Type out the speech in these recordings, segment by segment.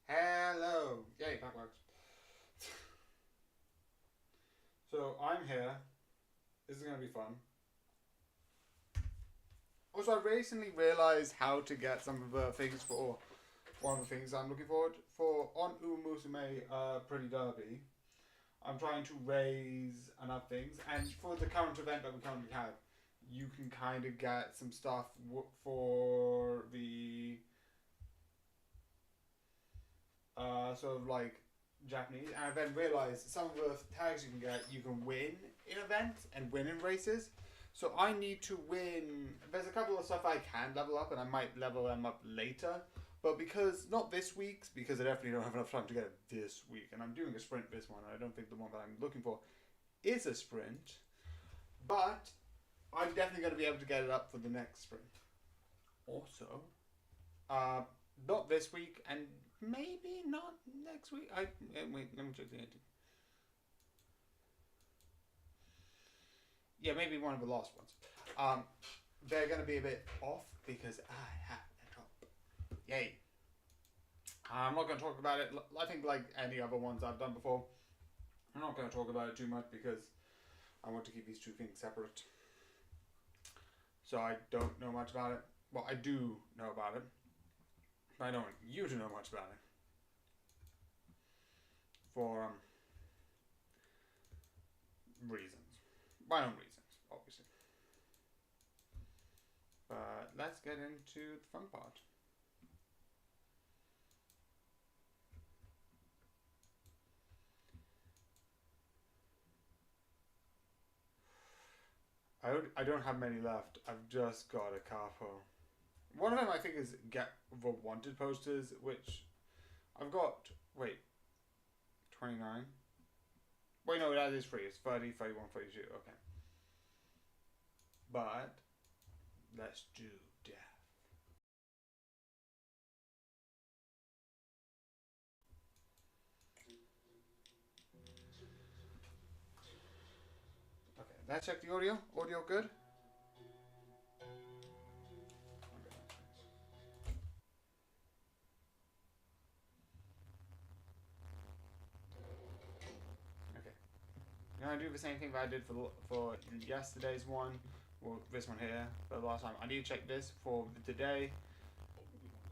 Hello. Yay, that works. So I'm here. This is gonna be fun. Also, I recently realized how to get some of the things for one of the things I'm looking forward for on Umusume Pretty Derby. I'm trying to raise enough things, and for the current event that we currently have, you can kind of get some stuff for the sort of like Japanese, and I then realized some of the tags you can get, you can win in events and win in races. So I need to win. There's a couple of stuff I can level up, and I might level them up later. But because not this week's, because I definitely don't have enough time to get it this week, and I'm doing a sprint this one, and I don't think the one that I'm looking for is a sprint. But I'm definitely going to be able to get it up for the next sprint. Also, not this week, and maybe not next week. Wait, let me check the ending. Yeah, maybe one of the last ones. They're going to be a bit off because I had a drop. Yay. I'm not going to talk about it. I think like any other ones I've done before, I'm not going to talk about it too much because I want to keep these two things separate. So I don't know much about it. Well, I do know about it. But I don't want you to know much about it. For reasons. My own reasons, obviously. But let's get into the fun part. I don't have many left. I've just got a couple. One of them I think is get the wanted posters, which I've got. Wait, 29. Wait, no, that is free. It's 30, 31, 32. Okay. But let's do death. Okay, let's check the audio. Audio good? Okay. Now I do the same thing that I did for yesterday's one, or this one here, for the last time. I need to check this for today.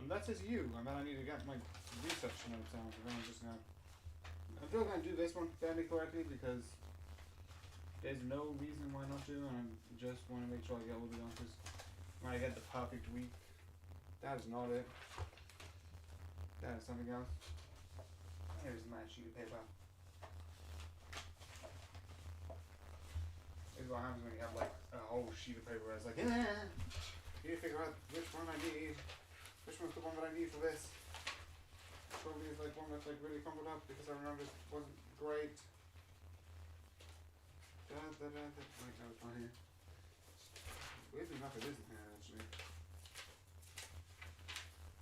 Unless it's you, and then I need to get my research notes out. And then I'm just gonna. I'm still gonna do this one fairly correctly because there's no reason why not to, and I just want to make sure I get all the answers when I get the perfect week. That is not it. That is something else. Here's my sheet of paper. This is what happens when you have like a whole sheet of paper where it's like, yeah, you need to figure out which one I need. Which one's the one that I need for this? Probably is like one that's like really crumbled up because I remember it wasn't great. Wait, no, it's not here. Weirdly enough, it isn't here actually.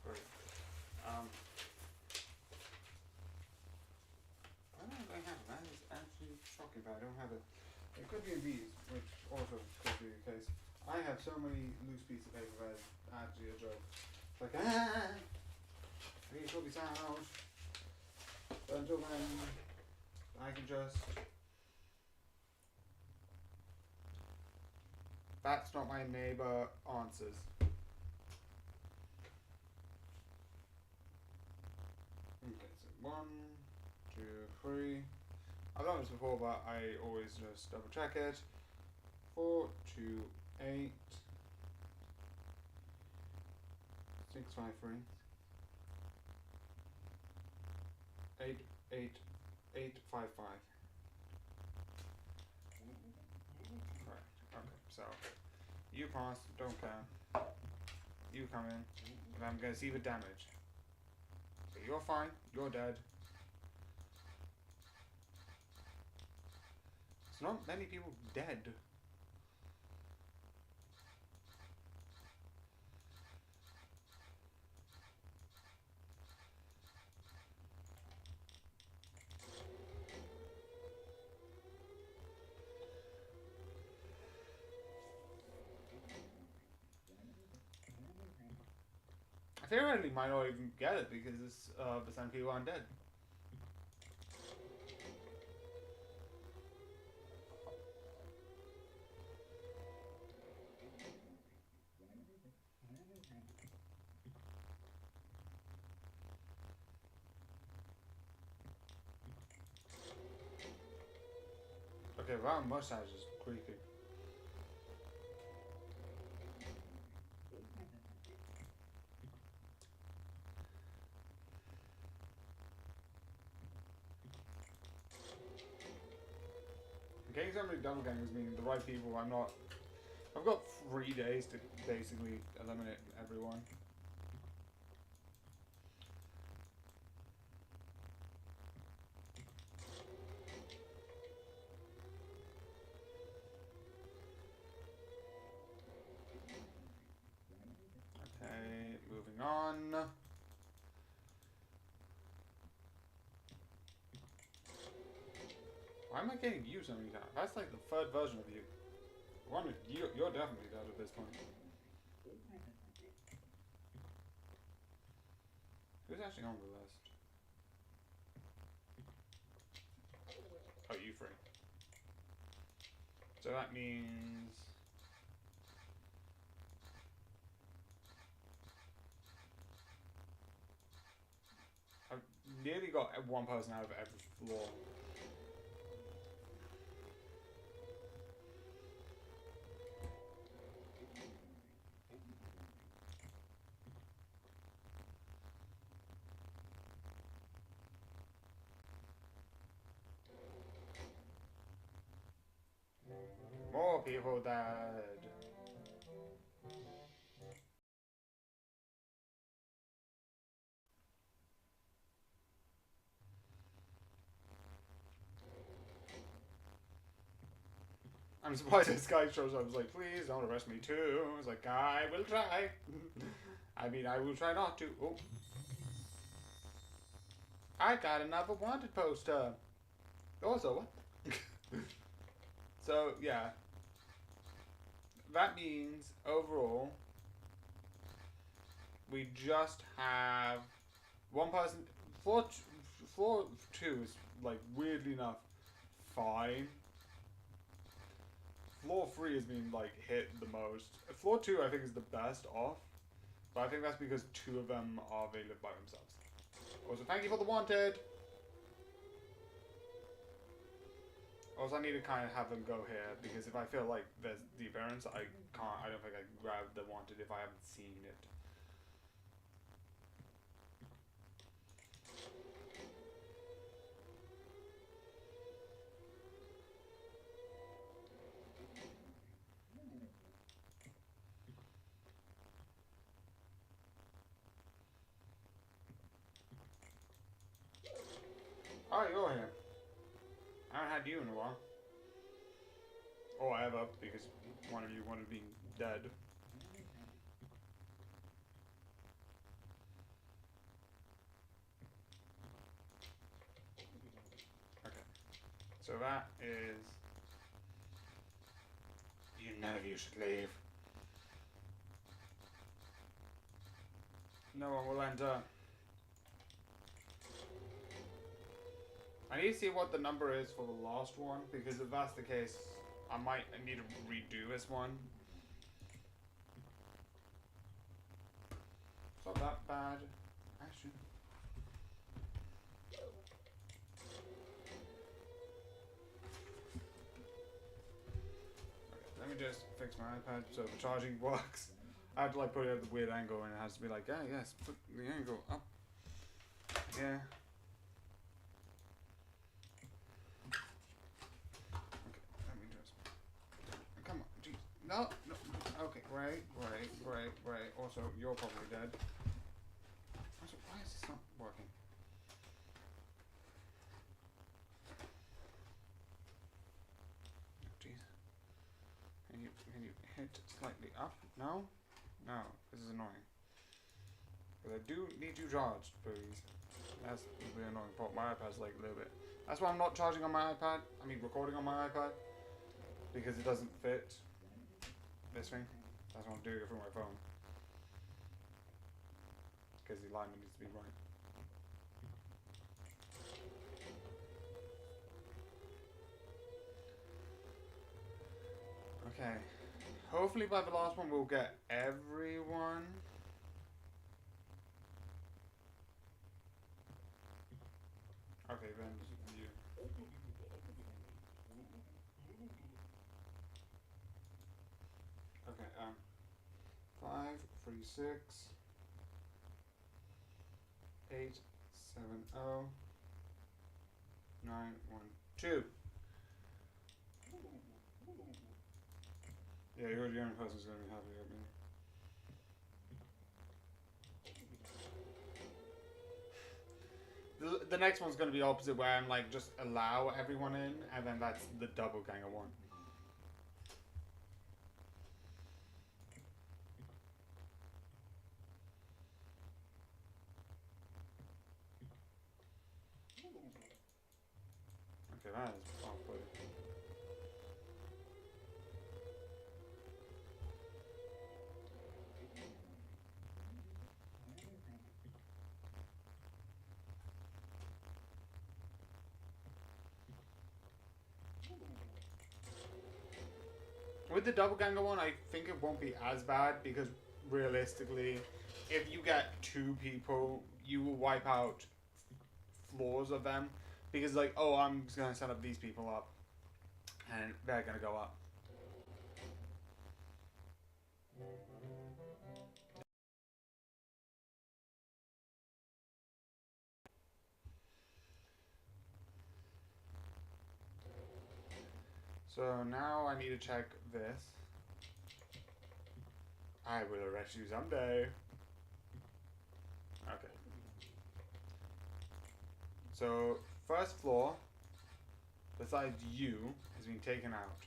Great. Why don't I have it? That is actually shocking, but I don't have it. It could be in these, which also could be the case. I have so many loose pieces of paper that it's actually a joke. It's like, I need to sort this out. But until then, I can just. That's not my neighbor answers. Okay, so 1, 2, 3. I've done this before, but I always just double check it. 4, 2, 8, 6, 5, 3. 8, 8, 8, 5, 5. Right, okay, so you pass, don't care. You come in, and I'm gonna see the damage. So you're fine, you're dead. It's not many people dead. I theoretically might not even get it because it's percent people aren't dead. Okay, that mustache is creepy. Getting so many double gangers meaning the right people. I've got 3 days to basically eliminate everyone. Okay, moving on. Why am I getting you so many times? That's like the third version of you. You're definitely dead at this point. Who's actually on the list? Oh, you three. So that means I've nearly got one person out of every floor. More people dead. I'm surprised this guy shows up. I was like, please don't arrest me too. I was like, I will try. I mean, I will try not to. Oh. I got another wanted poster. Also, what? So, yeah. That means, overall, we just have one person. Floor 2 is, like, weirdly enough, fine. Floor 3 has been, like, hit the most. Floor 2, I think, is the best off. But I think that's because 2 of them are they live by themselves. Also, thank you for the wanted! Also, I need to kind of have them go here, because if I feel like there's the appearance, I don't think I can grab the wanted if I haven't seen it. Oh, you're here. I haven't had you in a while. Or ever, because one of you wanted being dead. Okay. So that is... None of you should leave. No one will enter. I need to see what the number is for the last one, because if that's the case, I need to redo this one. It's not that bad, actually. Okay, let me just fix my iPad so the charging works. I have to like put it at the weird angle and it has to be like, yeah, yes, put the angle up. Yeah. No, no, okay, great. Also, you're probably dead. Also, why is this not working? Oh, jeez. Can you hit slightly up? No? No, this is annoying. But I do need you charged, please. That's the annoying part. My iPad's like a little bit. That's why I'm not charging on my iPad. I mean, recording on my iPad. Because it doesn't fit this thing. That's why I'm doing it through my phone. because the alignment needs to be right. Okay. Hopefully by the last one we'll get everyone. Okay, then you. Okay, 5, 3, 6, 8, 7, 0, 9, 1, 2. Yeah, you're the only person who's going to be happy with me. The next one's going to be opposite, where I'm like, just allow everyone in, and then that's the double ganger one. Okay, that is halfway. With the double ganger one, I think it won't be as bad because realistically, if you get 2 people, you will wipe out floors of them because like, oh, I'm just gonna set up these people up, and they're gonna go up. So now I need to check this. I will arrest you someday. Okay. So, first floor, besides you, has been taken out.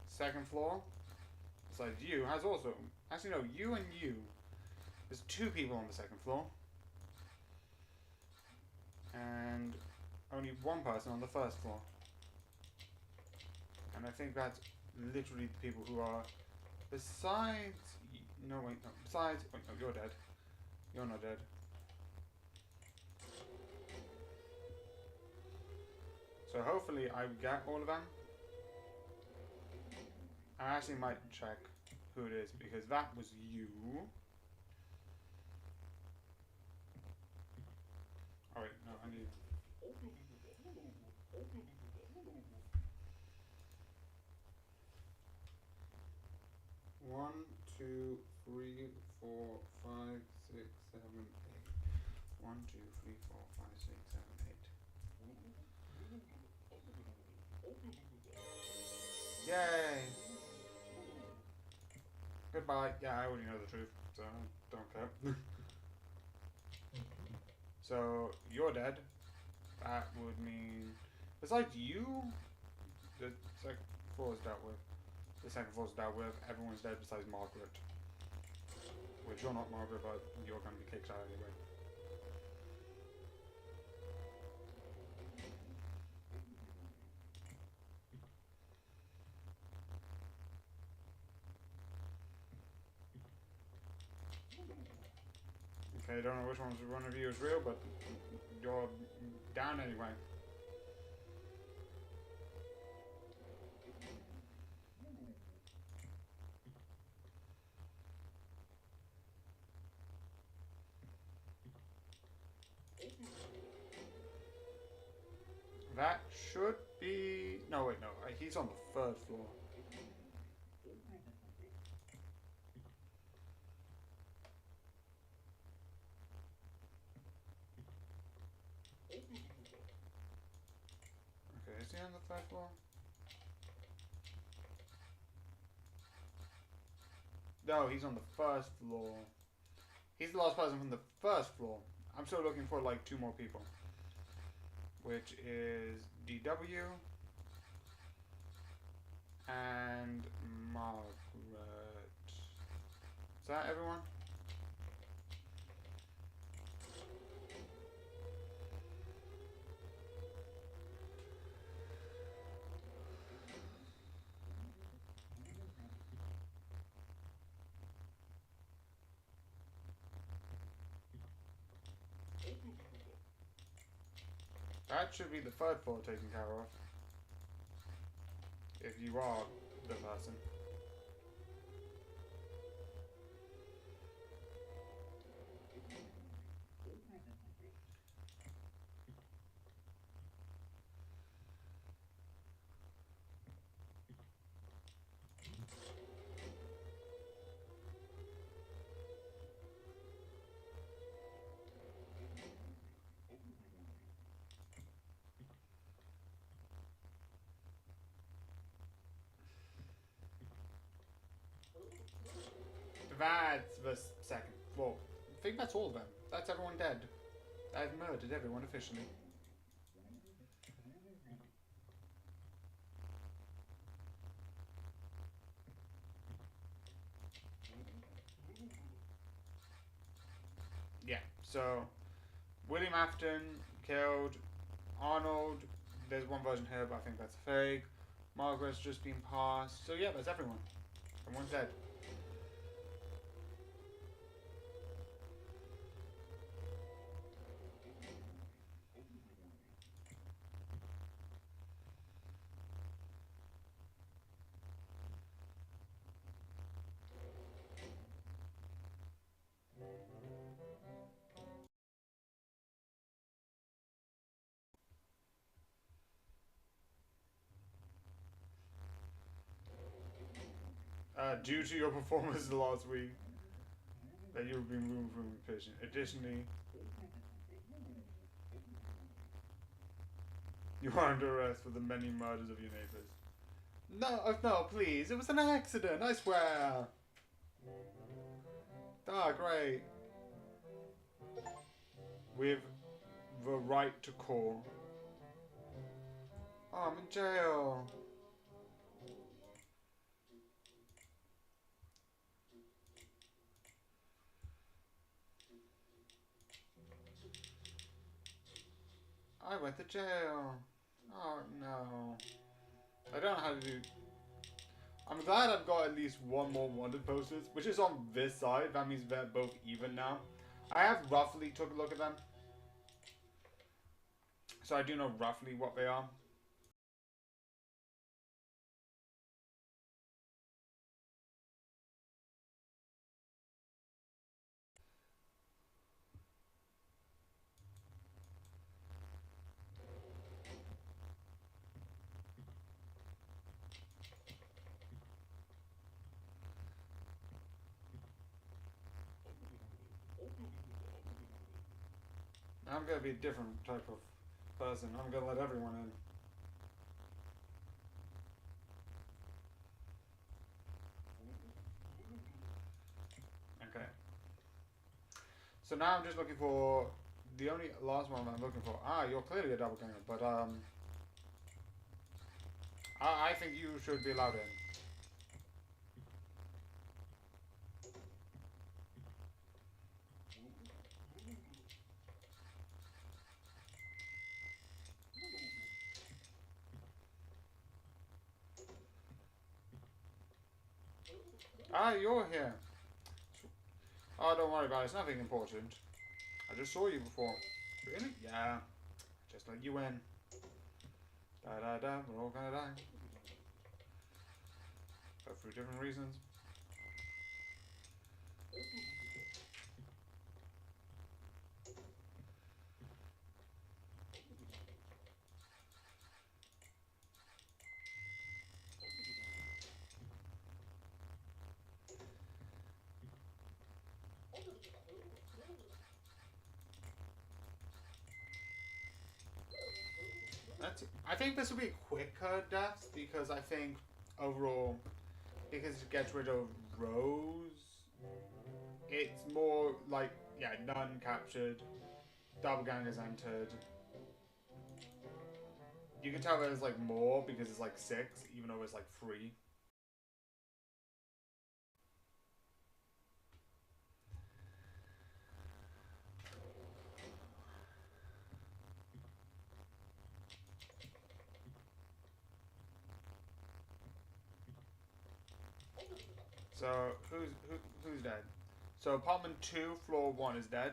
Second floor, besides you, has also... Actually, no, you and you. There's 2 people on the second floor. And only 1 person on the first floor. And I think that's literally the people who are... Besides... No, wait, no. Besides... Wait, no, you're dead. You're not dead. So hopefully I get all of them. I actually might check who it is because that was you. Oh wait, no, I need... 1, 2, 3, 4, 5, 6, 7, 8. 1, 2, 3, 4, 5, 6, 7, 8. Yay! Goodbye. Yeah, I already know the truth, so I don't care. So, you're dead. That would mean... Besides you, the second floor is dealt with. The second floor is dealt with. Everyone's dead besides Margaret. Which you're not Margaret, but you're going to be kicked out anyway. Okay, I don't know which one of you is real, but you're down anyway. That should be... No, wait, no. He's on the 3rd floor. Okay, is he on the 3rd floor? No, he's on the 1st floor. He's the last person from the 1st floor. I'm still looking for like 2 more people. Which is DW and Margaret. Is that everyone? That should be the third floor taken care of. If you are the person. That's the second floor. I think that's all of them. That's everyone dead. I've murdered everyone officially. Yeah, so William Afton killed Arnold. There's one version here, but I think that's fake. Margaret's just been passed. So yeah, that's everyone. Everyone's dead. Due to your performance last week, that you have been removed from the position. Additionally, you are under arrest for the many murders of your neighbors. No, no, please. It was an accident, I swear. Ah, great. With the right to call. Oh, I'm in jail. I went to jail. Oh, no. I don't know how to do... I'm glad I've got at least one more wanted posters, which is on this side. That means they're both even now. I have roughly took a look at them. So I do know roughly what they are. I'm gonna be a different type of person. I'm gonna let everyone in. Okay. So now I'm just looking for the only last one I'm looking for. Ah, you're clearly a double ganger, but I think you should be allowed in. Ah, you're here. Oh, don't worry about it. It's nothing important. I just saw you before. Really? Yeah. Just let you in. Da da da. We're all gonna die. But for different reasons. I think this will be quicker deaths because I think overall, because it gets rid of rows, it's more like, yeah, none captured, double gangers entered. You can tell there's like more because it's like 6, even though it's like 3. So who's dead? So apartment 2, floor 1 is dead.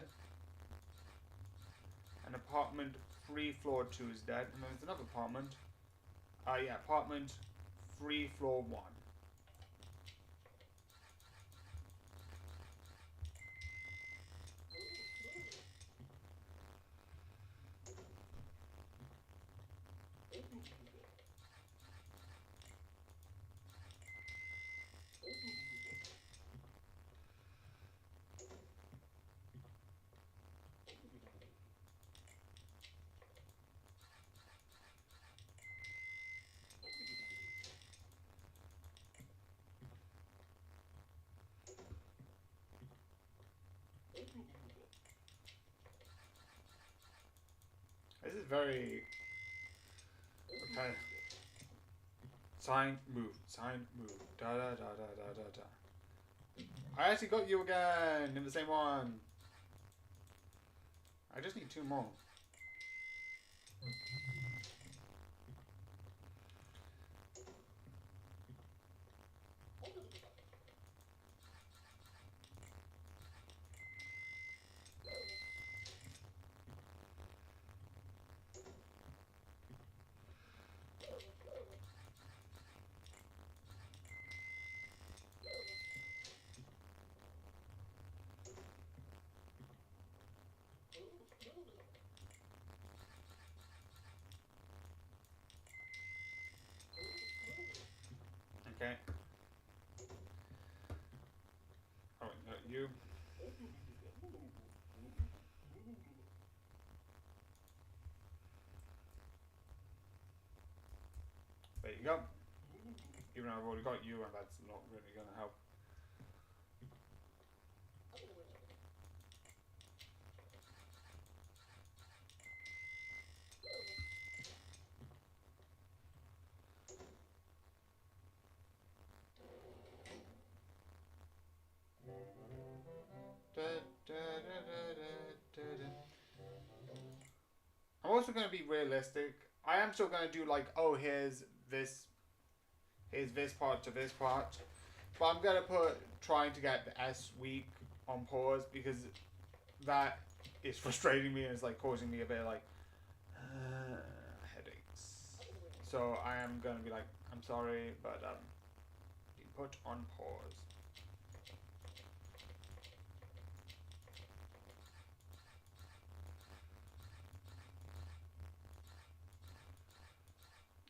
And apartment 3 floor 2 is dead. And then there's another apartment. Yeah, apartment 3 floor 1. This is very... Okay. Sign, move. Sign, move. Da da da da da da da. I actually got you again in the same one. I just need 2 more. Okay. Oh, no, you. There you go. Even though I've already got you, and that's not really going to help. I'm also going to be realistic. I am still going to do like, oh, here's this part to this part. But I'm going to put trying to get the S week on pause because that is frustrating me and it's like causing me a bit of like headaches. So I am going to be like, I'm sorry, but be put on pause.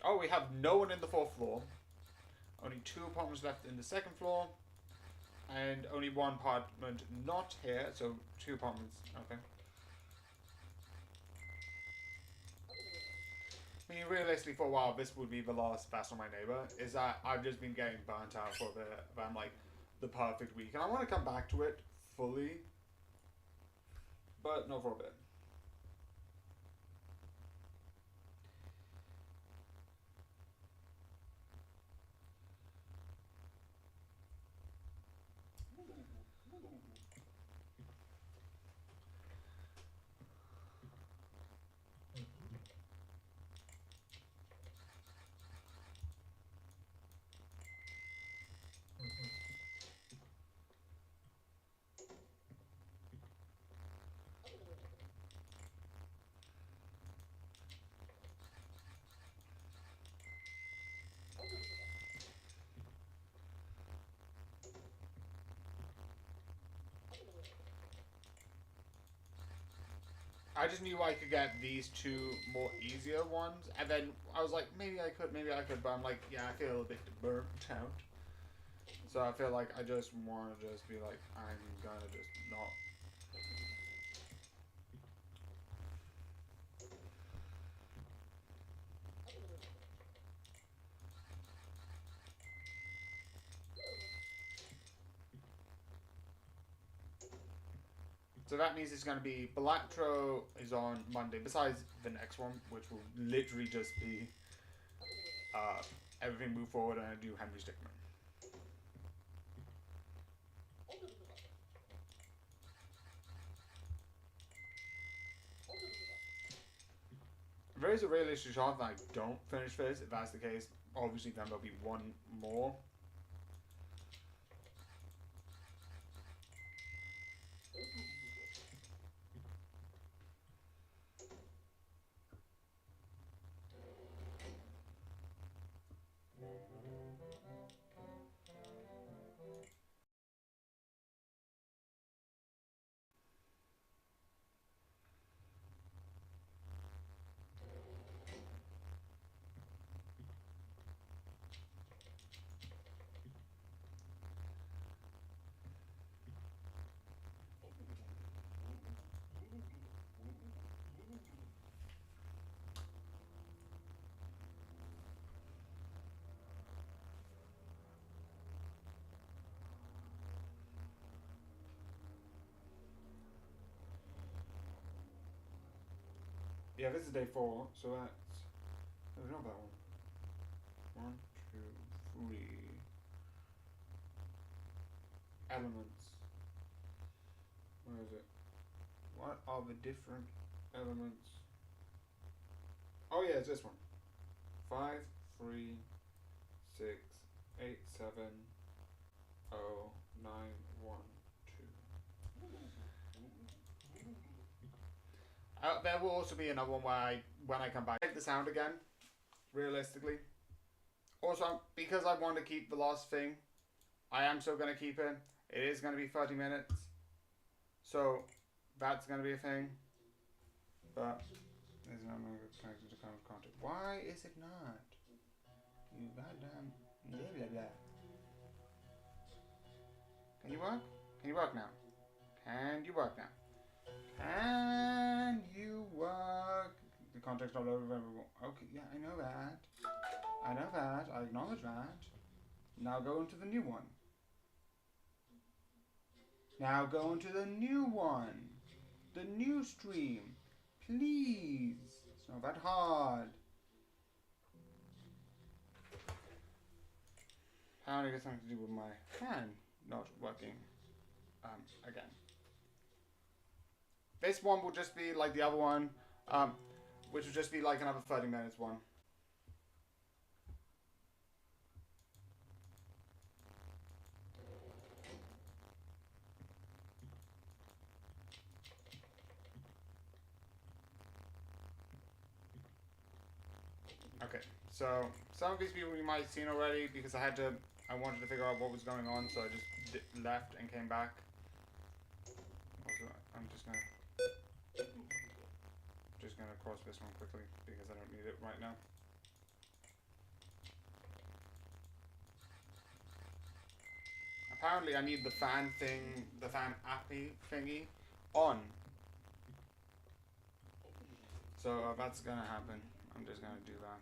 Oh, we have no one in the 4th floor. Only 2 apartments left in the 2nd floor. And only 1 apartment not here. So 2 apartments. Okay. I mean, realistically, for a while, this would be the last Fast on My Neighbor. Is that I've just been getting burnt out for a bit. But I'm like, the perfect week. And I want to come back to it fully. But not for a bit. I just knew I could get these 2 more easier ones, and then I was like, maybe I could, but I'm like, yeah, I feel a bit burnt out. So I feel like I just want to just be like, I'm gonna just not. So that means it's going to be Blacktro is on Monday, besides the next one, which will literally just be everything move forward and I do Henry Stickman. There is a realistic chance that I don't finish this. If that's the case, obviously then there'll be 1 more. Yeah, this is day 4, so that's... No, not that one. 1, 2, 3... Elements. Where is it? What are the different elements? Oh yeah, it's this one. 5, 3, 6, 8, 7, 0, 9, 1, 2. There will also be another one where when I come back, take the sound again, realistically. Also, because I want to keep the last thing, I am still going to keep it. It is going to be 30 minutes. So, that's going to be a thing. But, there's no longer connected to current content. Why is it not? You goddamn... Blah, blah, blah. Can you work? Can you work now? Can you work now? Can you work? The content's not over everyone. Okay, yeah, I know that. I know that. I acknowledge that. Now go into the new one. Now go into the new one. The new stream. Please. It's not that hard. Apparently it's something to do with my fan not working. Again. This one will just be like the other one, which will just be like another 30 minutes one. Okay, so some of these people you might have seen already because I wanted to figure out what was going on, so I just left and came back. Also, I'm just gonna cross this one quickly because I don't need it right now. Apparently I need the fan thing, the fan appy thingy on. So that's gonna happen. I'm just gonna do that.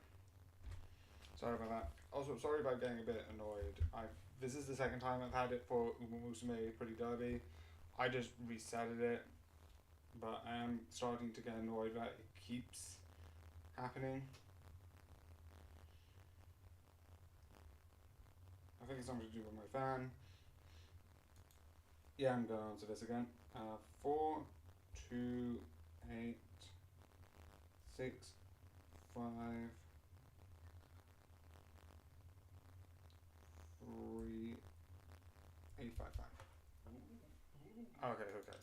Sorry about that. Also, sorry about getting a bit annoyed. This is the second time I've had it for Umusume Pretty Derby. I just resetted it, but I am starting to get annoyed that it keeps happening. I think it's something to do with my fan. Yeah, I'm going to answer this again. 4, 2, 8, 6, 5, 3, 8, 5, 5. Okay, okay.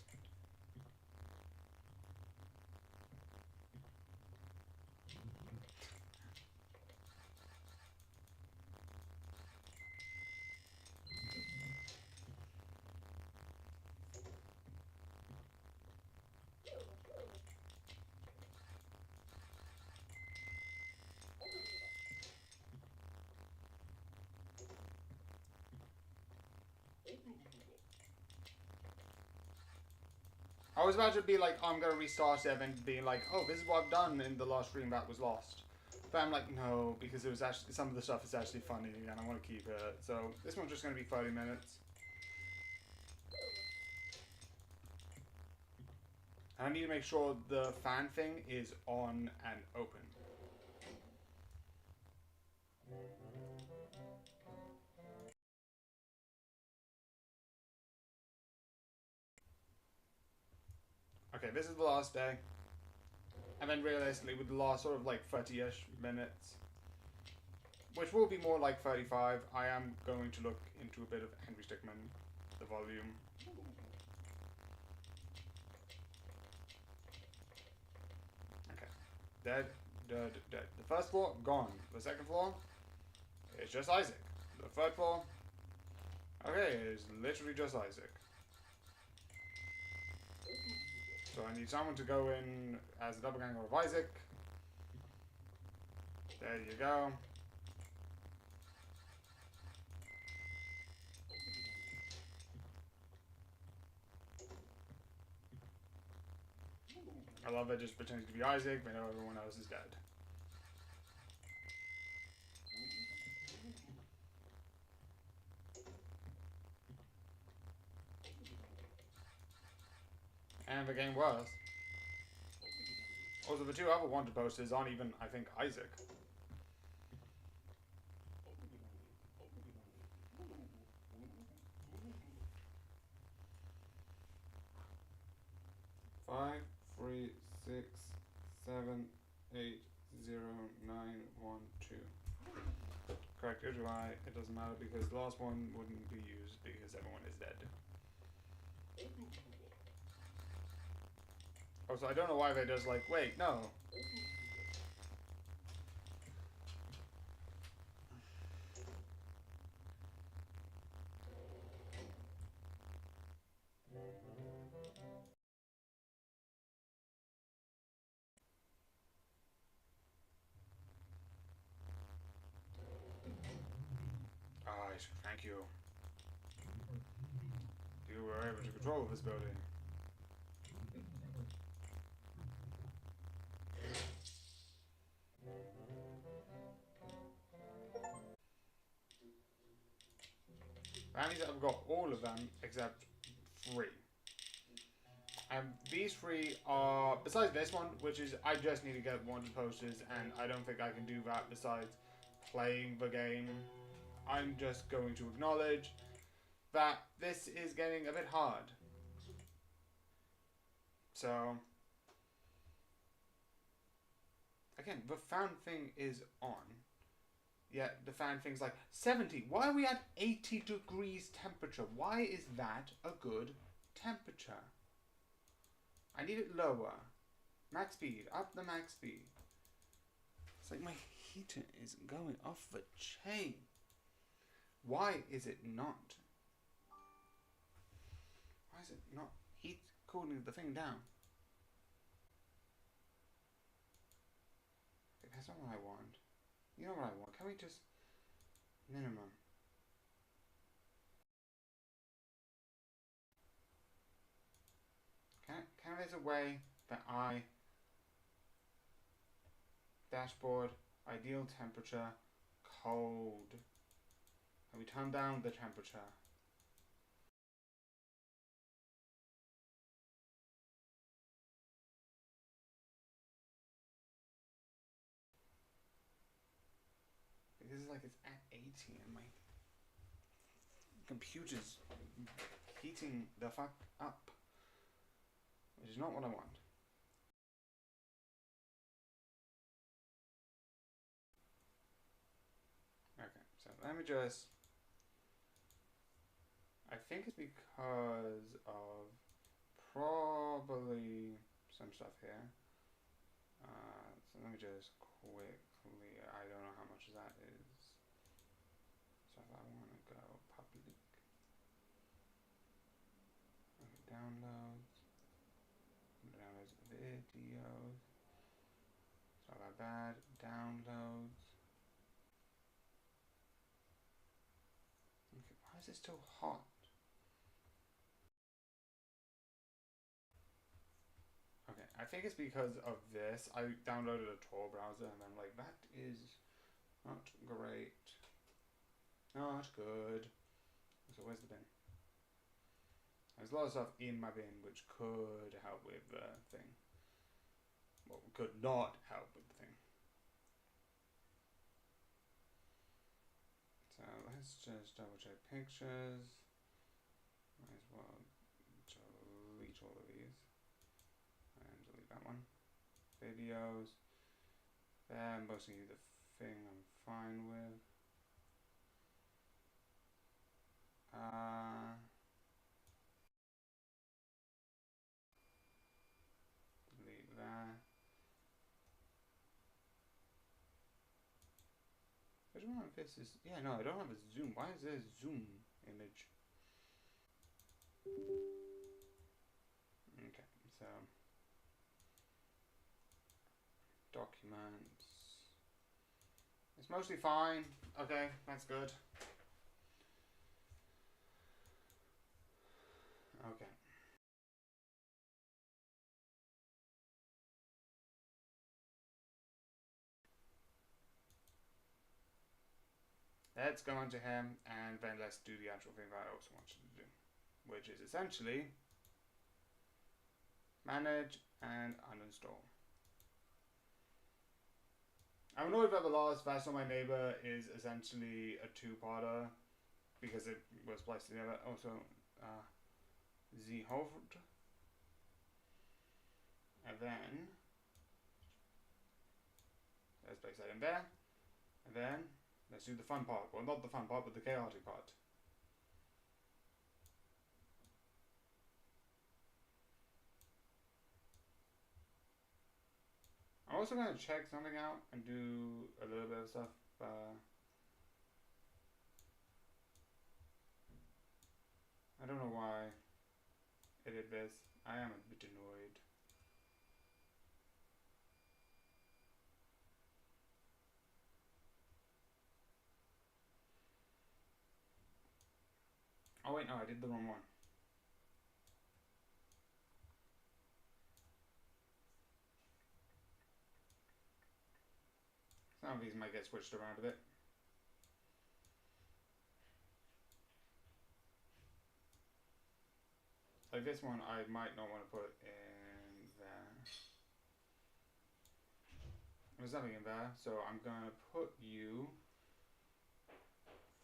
I was about to be like, oh, I'm going to restart it and being like, oh, this is what I've done in the last stream that was lost. But I'm like, no, because it was actually, some of the stuff is actually funny and I want to keep it. So this one's just going to be 30 minutes. And I need to make sure the fan thing is on and open. Okay, this is the last day. And then realistically, with the last sort of like 30-ish minutes, which will be more like 35, I am going to look into a bit of Henry Stickmin, the volume. Okay. Dead, dead, dead. The first floor, gone. The second floor, it's just Isaac. The third floor, okay, it's literally just Isaac. So I need someone to go in as a doppelganger of Isaac. There you go. I love it just pretending to be Isaac, but now everyone else is dead. And the game was. Also, the two other wanted posters aren't even, I think, Isaac. Five, 3, 6, 7, 8, 0, 9, 1, 2. Correct, here's why it doesn't matter because the last one wouldn't be used because everyone is dead. Also, I don't know why they just like, wait, no. Alright, thank you. You were able to control this building. That means I've got all of them except 3. And these 3 are, besides this one, which is I just need to get wanted posters, and I don't think I can do that besides playing the game. I'm just going to acknowledge that this is getting a bit hard. So, again, the fan thing is on. Yet the fan thing's like 70. Why are we at 80 degrees temperature? Why is that a good temperature? I need it lower. Max speed. Up the max speed. It's like my heater is going off the chain. Why is it not? Why is it not cooling the thing down? That's not what I want. You know what I want? Can we just minimum? Can there's a way that I dashboard ideal temperature cold? Can we turn down the temperature? This is like it's at 80 and my computer's heating the fuck up, which is not what I want. Okay, so let me just, I think it's because of probably some stuff here. So let me just quickly, I don't know how much that is. So if I want to go public, okay, downloads videos, it's not that bad, downloads. Okay, why is it still hot? Okay, I think it's because of this. I downloaded a Tor browser and I'm like, that is not great. Not good. So where's the bin? There's a lot of stuff in my bin which could help with the thing. Well, could not help with the thing. So let's just double check pictures. Might as well delete all of these. And delete that one. Videos. There, mostly the thing I'm fine with. Delete that. Which one of this is? Yeah, no, I don't have a zoom. Why is there a zoom image? Okay, so documents. It's mostly fine. Okay, that's good. Okay. Let's go on to him and then let's do the actual thing that I also want you to do, which is essentially manage and uninstall. I'm annoyed about the last Vassal My Neighbour is essentially a two-parter because it was spliced together. Also, Zeehovd. And then let's place that in there. And then let's do the fun part. Well, not the fun part, but the chaotic part. I'm also going to check something out and do a little bit of stuff. I don't know why it did this. I am a bit annoyed. Oh wait, no, I did the wrong one. Some of these might get switched around a bit. Like this one, I might not want to put in there. There's nothing in there, so I'm gonna put you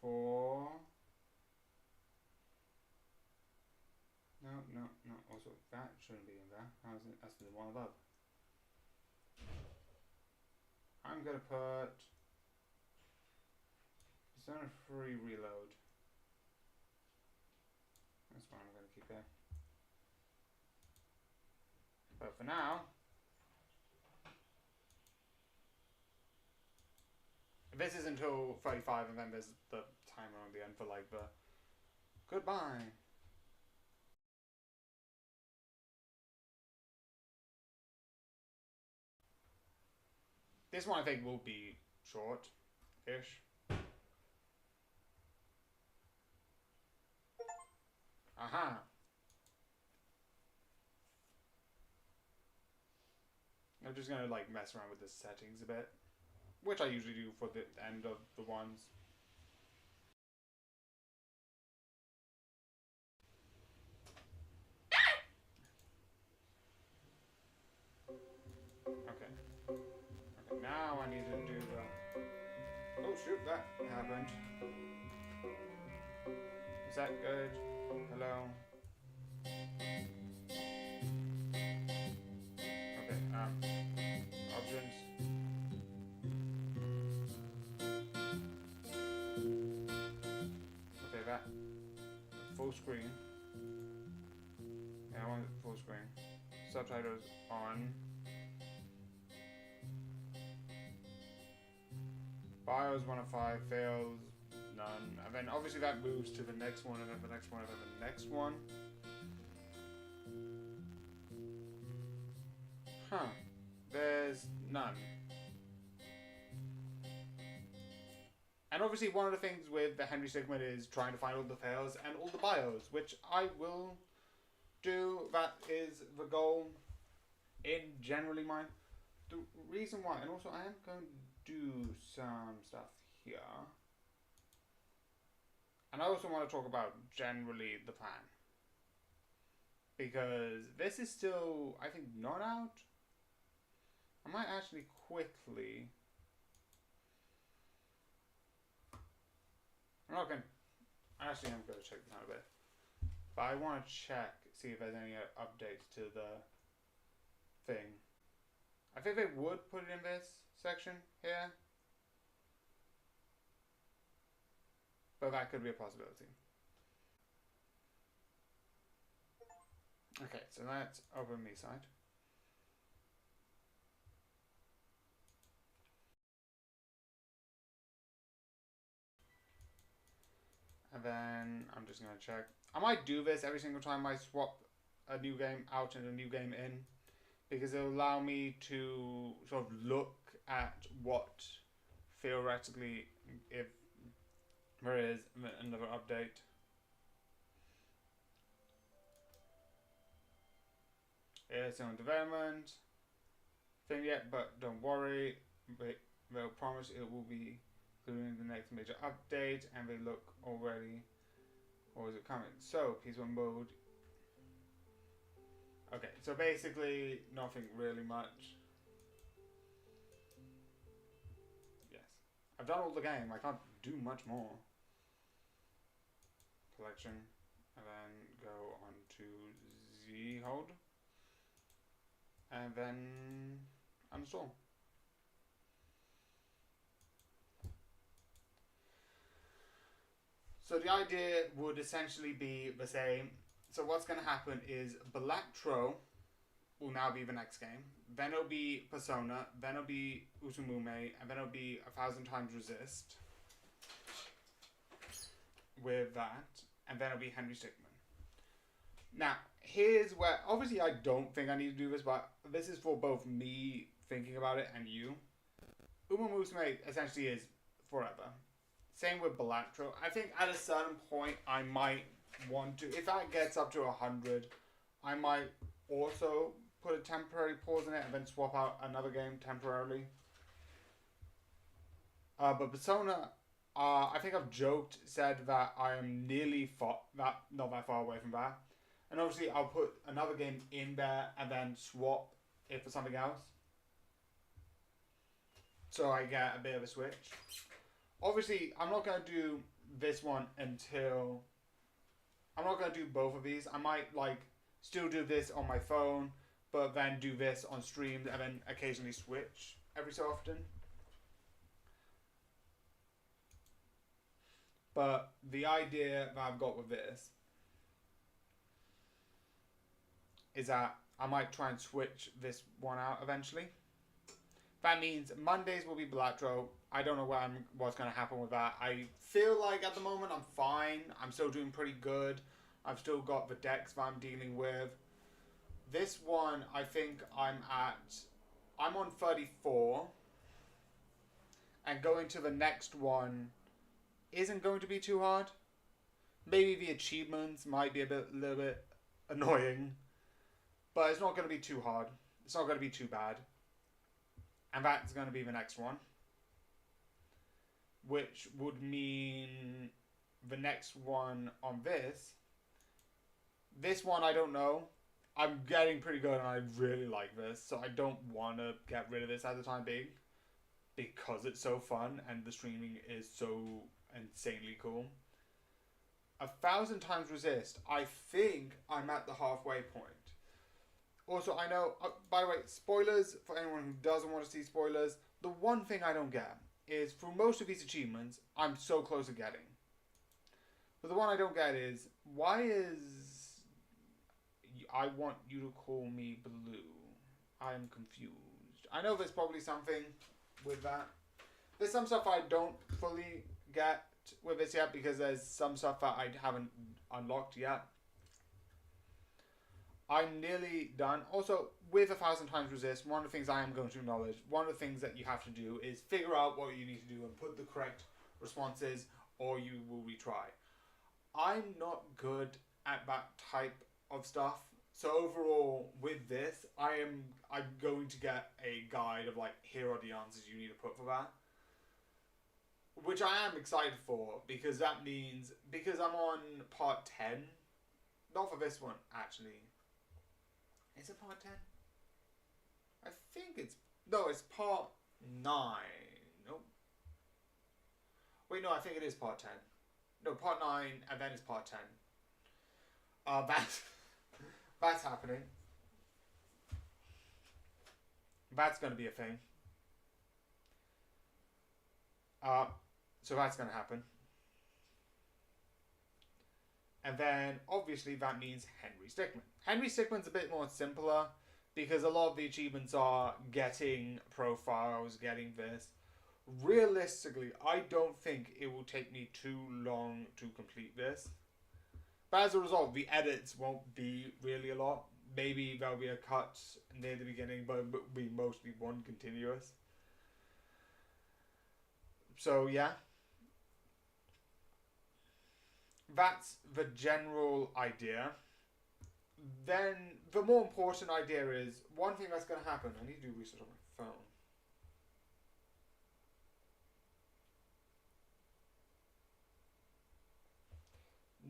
for... No. Also, that shouldn't be in there. How is it? That's the one above. I'm gonna put... Persona 3 reload. That's what I'm gonna keep there. But for now, this is until 35, and then there's the timer on the end for like the goodbye. This one I think will be short-ish. Aha! I'm just gonna like mess around with the settings a bit, which I usually do for the end of the ones. Okay, now I need to do the... Oh shoot, that happened. Is that good? Hello? Okay, options. Okay, that. Full screen. Yeah, I want it full screen. Subtitles on. BIOS 1 of 5, fails, none. And then obviously that moves to the next one, and then the next one, and then the next one. Huh. There's none. And obviously one of the things with the Henry Sigmund is trying to find all the fails and all the BIOS, which I will do. That is the goal in generally mine. The reason why, and also I am going to do some stuff here. And I also want to talk about generally the plan. Because this is still, I think, not out. I might actually quickly... Okay. Actually, I'm going to check this out a bit. But I want to check, see if there's any updates to the thing. I think they would put it in this section here. But that could be a possibility. Okay, so that's open me side. And then I'm just going to check. I might do this every single time I swap a new game out and a new game in, because it'll allow me to sort of look at what theoretically, if there is another update. It's in development thing yet, but don't worry, they'll promise it will be including the next major update, and they look already, or is it coming? So, peaceful mode. Okay, so basically nothing really much. I've done all the game. I can't do much more. Collection. And then go on to Z hold. And then uninstall. So the idea would essentially be the same. So what's going to happen is Balatro will now be the next game. Then it'll be Persona. Then it'll be Usumume. And then it'll be 1,000 times Resist. With that. And then it'll be Henry Stickmin. Now, here's where... Obviously, I don't think I need to do this, but this is for both me thinking about it and you. Uma Musume essentially is forever. Same with Balatro. I think at a certain point, I might want to... If that gets up to 100, I might also put a temporary pause in it and then swap out another game temporarily. But Persona... I think I've said that I am nearly not that far away from that. And obviously I'll put another game in there and then swap it for something else. So I get a bit of a switch. Obviously, I'm not going to do this one until... I'm not going to do both of these. I might still do this on my phone, but then do this on streams and then occasionally switch every so often. But the idea that I've got with this is that I might try and switch this one out eventually. That means Mondays will be Balatro. I don't know what's going to happen with that. I feel like at the moment I'm fine. I'm still doing pretty good. I've still got the decks that I'm dealing with. This one, I think I'm on 34. And going to the next one isn't going to be too hard. Maybe the achievements might be a little bit annoying. But it's not going to be too hard. It's not going to be too bad. And that's going to be the next one. Which would mean the next one on this. This one, I don't know. I'm getting pretty good and I really like this. So I don't want to get rid of this at the time being. Because it's so fun and the streaming is so insanely cool. 1,000 times Resist. I think I'm at the halfway point. Also, I know, by the way, spoilers, for anyone who doesn't want to see spoilers, the one thing I don't get is, for most of these achievements, I'm so close to getting. But the one I don't get is, why is... I want you to call me Blue. I'm confused. I know there's probably something with that. There's some stuff I don't fully get with this yet, because there's some stuff that I haven't unlocked yet. I'm nearly done. Also, with 1,000 times Resist, one of the things I am going to acknowledge, one of the things that you have to do is figure out what you need to do and put the correct responses, or you will retry. I'm not good at that type of stuff. So overall, with this, I'm going to get a guide of here are the answers you need to put for that. Which I am excited for, because that means, because I'm on part 10, not for this one, actually. Is it part 10? I think it's... No, it's part 9. Nope. Wait, no, I think it is part 10. No, part 9, and then it's part 10. That's happening. That's going to be a thing. So that's going to happen. And then, obviously, that means Henry Stickmin. Henry Stickmin's a bit more simpler, because a lot of the achievements are getting profiles, getting this. Realistically, I don't think it will take me too long to complete this. But as a result, the edits won't be really a lot. Maybe there'll be a cut near the beginning, but it will be mostly one continuous. So, yeah. That's the general idea. Then, the more important idea is, one thing that's going to happen, I need to do research on my phone.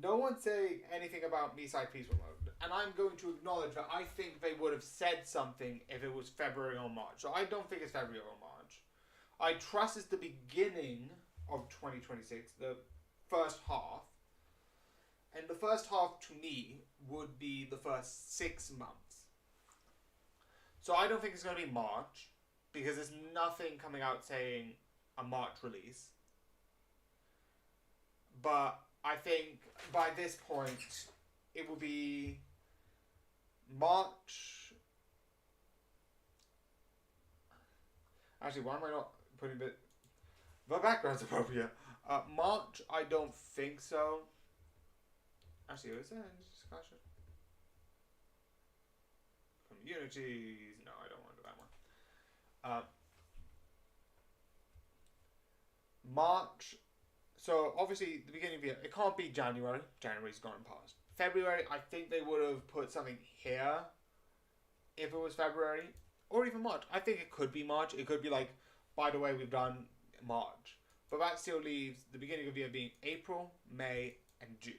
No one's saying anything about Misai Peaceful Mode, and I'm going to acknowledge that I think they would have said something if it was February or March. So I don't think it's February or March. I trust it's the beginning of 2026, the first half. And the first half, to me, would be the first 6 months. So I don't think it's going to be March, because there's nothing coming out saying a March release. But I think by this point, it will be March. Actually, why am I not putting the background's appropriate? March, I don't think so. Actually, is there any discussion? Communities. No, I don't want to do that one. March. So, obviously, the beginning of the year, it can't be January. January's gone past. February, I think they would have put something here if it was February. Or even March. I think it could be March. It could be like, by the way, we've done March. But that still leaves the beginning of the year being April, May, and June.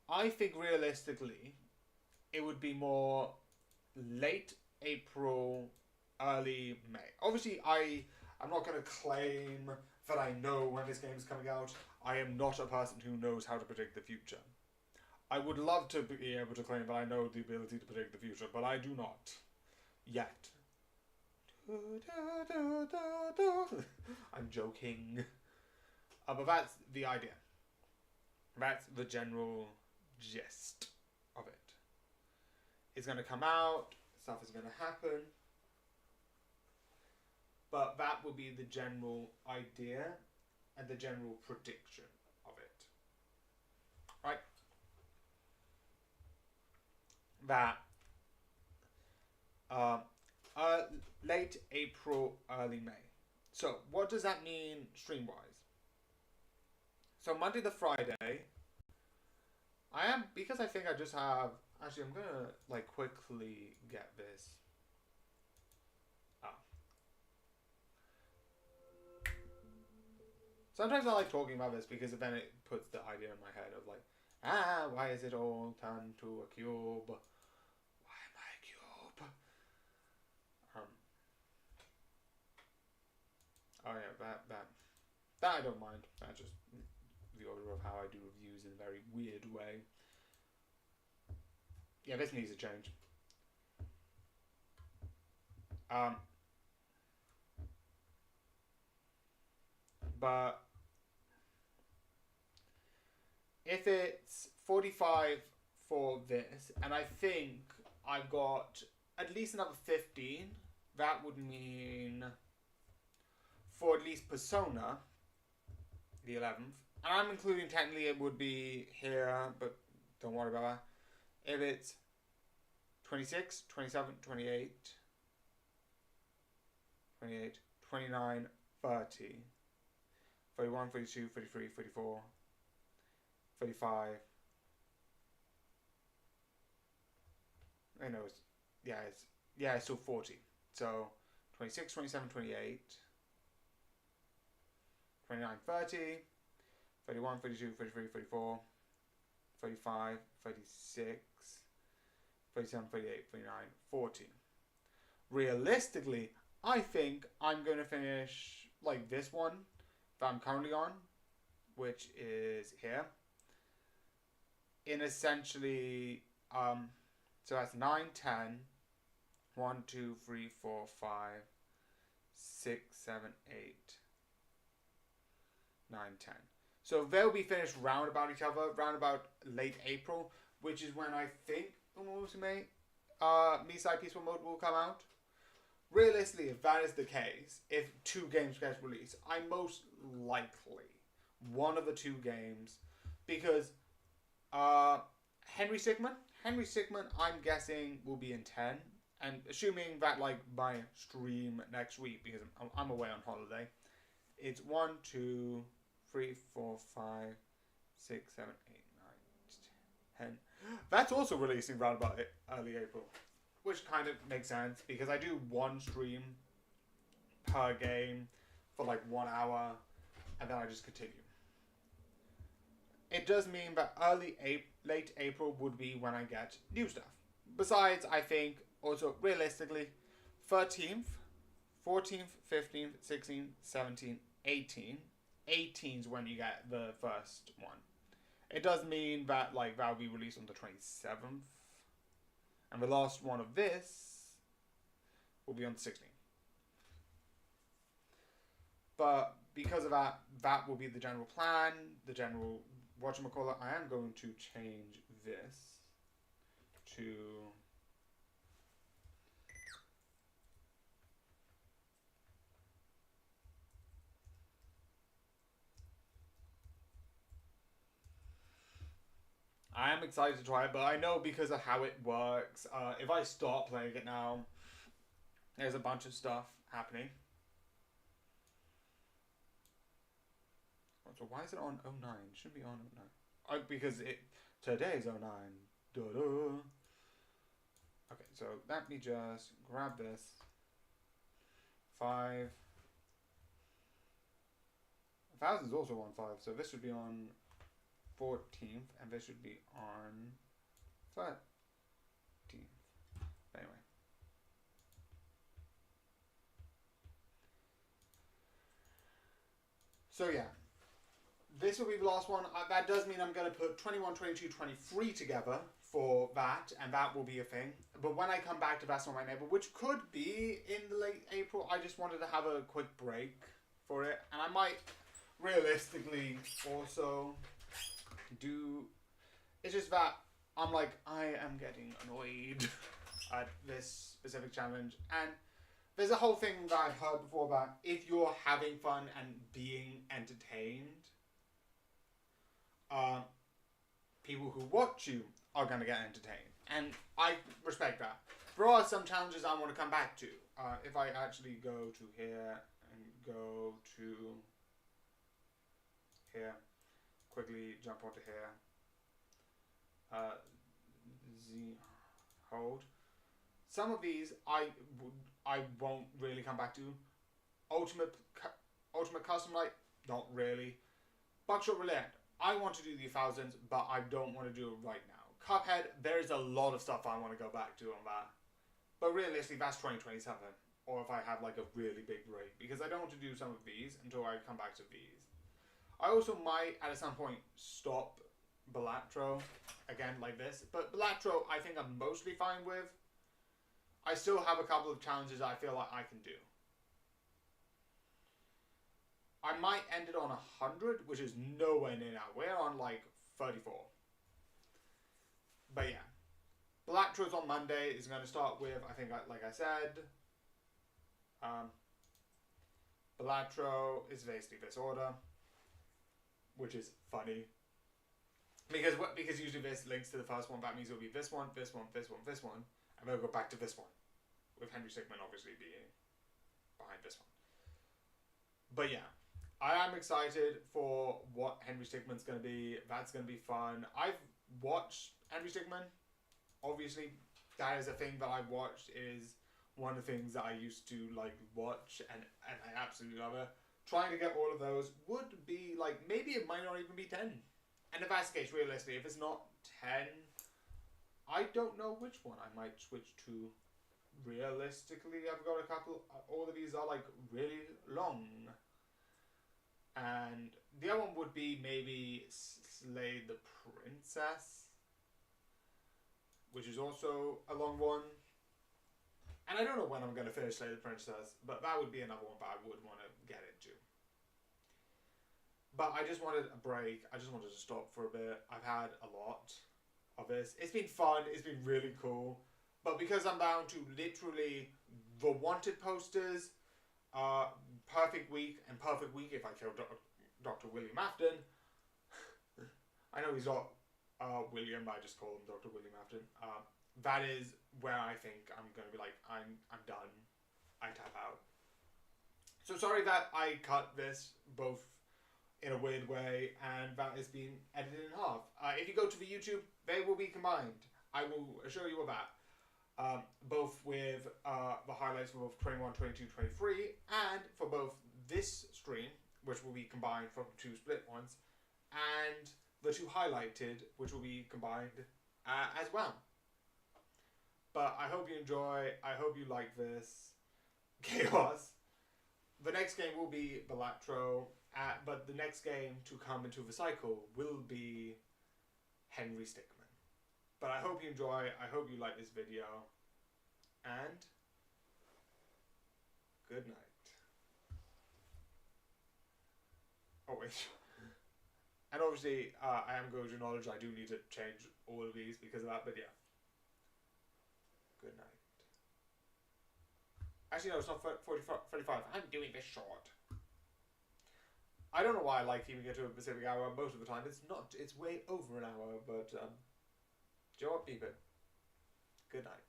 I think realistically, it would be more late April, early May. Obviously, I'm not going to claim that I know when this game is coming out. I am not a person who knows how to predict the future. I would love to be able to claim that I know the ability to predict the future, but I do not. Yet. I'm joking. But that's the idea. That's the general gist of it. It's going to come out, stuff is going to happen, but that will be the general idea and the general prediction of it. Right? That late April, early May. So what does that mean stream-wise? So Monday to Friday, because I think I just have, actually I'm going to like quickly get this. Sometimes I like talking about this because then it puts the idea in my head of like, why is it all turned to a cube? Why am I a cube? Oh yeah, that I don't mind. That's just the order of how I do reviews in a very weird way. Yeah, this needs a change. But if it's 45 for this, and I think I've got at least another 15, that would mean for at least Persona, the 11th, and I'm including technically it would be here, but don't worry about that. If it's 26, 27, 28, 29, 30, 31, 32, 33, 34, 35. I know it's still 40. So 26, 27, 28, 29, 30, 31, 32, 33, 34, 35, 36, 37, 38, 39, 40. Realistically, I think I'm going to finish like this one that I'm currently on, which is here, in essentially, so that's 9, 10, 1, 2, 3, 4, 5, 6, 7, 8, 9, 10. So they'll be finished round about each other, round about late April, which is when I think Misai Peaceful Mode will come out. Realistically, if that is the case, if 2 games get released, I'm most likely one of the 2 games, because Henry Sigmund, I'm guessing will be in 10, and assuming that like my stream next week, because I'm away on holiday, it's 1, 2, 3, 4, 5, 6, 7, 8, 9, 10. That's also releasing around about early April, which kind of makes sense because I do 1 stream per game for like 1 hour, and then I just continue. It does mean that late April would be when I get new stuff. Besides, I think also realistically, 13th, 14th, 15th, 16th, 17th, 18th. 18 is when you get the first one. It does mean that like that will be released on the 27th. And the last one of this will be on the 16th. But because of that, that will be the general plan, the general whatchamacallit. I am going to change this to I am excited to try it, but I know because of how it works, if I start playing it now, there's a bunch of stuff happening. So why is it on 09? It should be on 09. Because today's 09. Duh-duh. Okay, so let me just grab this. 5. 1000 is also on 5, so this should be on 14th, and this should be on 13th. Anyway. So yeah. This will be the last one. That does mean I'm going to put 21, 22, 23 together for that, and that will be a thing. But when I come back to That's Not My Neighbour, which could be in late April, I just wanted to have a quick break for it. And I might realistically also do... It's just that I'm like, I am getting annoyed at this specific challenge. And there's a whole thing that I've heard before about if you're having fun and being entertained, people who watch you are going to get entertained. And I respect that. There are some challenges I want to come back to. If I actually go to here and go to here, quickly jump onto here, hold. Some of these I won't really come back to. Ultimate Custom Light, not really. Buckshot Roulette, I want to do the 1000s, but I don't want to do it right now. Cuphead, there's a lot of stuff I want to go back to on that. But realistically, that's 2027. Or if I have like a really big break. Because I don't want to do some of these until I come back to these. I also might, at some point, stop Balatro again like this. But Balatro, I think I'm mostly fine with. I still have a couple of challenges I feel like I can do. I might end it on 100, which is nowhere near now. We're on like 34. But yeah. Balatro's on Monday. Is going to start with, I think, like I said. Balatro is basically this order. Which is funny. Because usually this links to the first one. That means it'll be this one, this one, this one, this one. And then we'll go back to this one. With Henry Stickmin obviously being behind this one. But yeah. I am excited for what Henry Stickmin's going to be. That's going to be fun. I've watched Henry Stickmin. Obviously, that is a thing that I've watched. Is one of the things that I used to like watch, and I absolutely love it. Trying to get all of those would be like, maybe it might not even be 10. And if that's the case, realistically, if it's not 10, I don't know which one I might switch to. Realistically, I've got a couple. All of these are like really long. And the other one would be maybe Slay the Princess, which is also a long one. And I don't know when I'm going to finish Slay the Princess, but that would be another one that I would want to get into. But I just wanted a break. I just wanted to stop for a bit. I've had a lot of this. It's been fun. It's been really cool. But because I'm down to literally the wanted posters, Perfect Week, and Perfect Week if I kill Dr. William Afton. I know he's not William, I just call him Dr. William Afton. That is where I think I'm going to be like, I'm done. I tap out. So sorry that I cut this both in a weird way and that is being edited in half. If you go to the YouTube, they will be combined. I will assure you of that. Both with the highlights for both 21, 22, 23, and for both this stream, which will be combined from two split ones, and the two highlighted, which will be combined as well. But I hope you enjoy. I hope you like this chaos. the next game will be Balatro, but the next game to come into the cycle will be Henry Stickmin. But I hope you enjoy. I hope you like this video. And good night. Oh wait. And obviously, I am going to acknowledge I do need to change all of these because of that, but yeah. Good night. Actually, no, it's not 35. I'm doing this short. I don't know why I like keeping it to a specific hour most of the time. It's not. It's way over an hour, but... do you know what, people? Good night.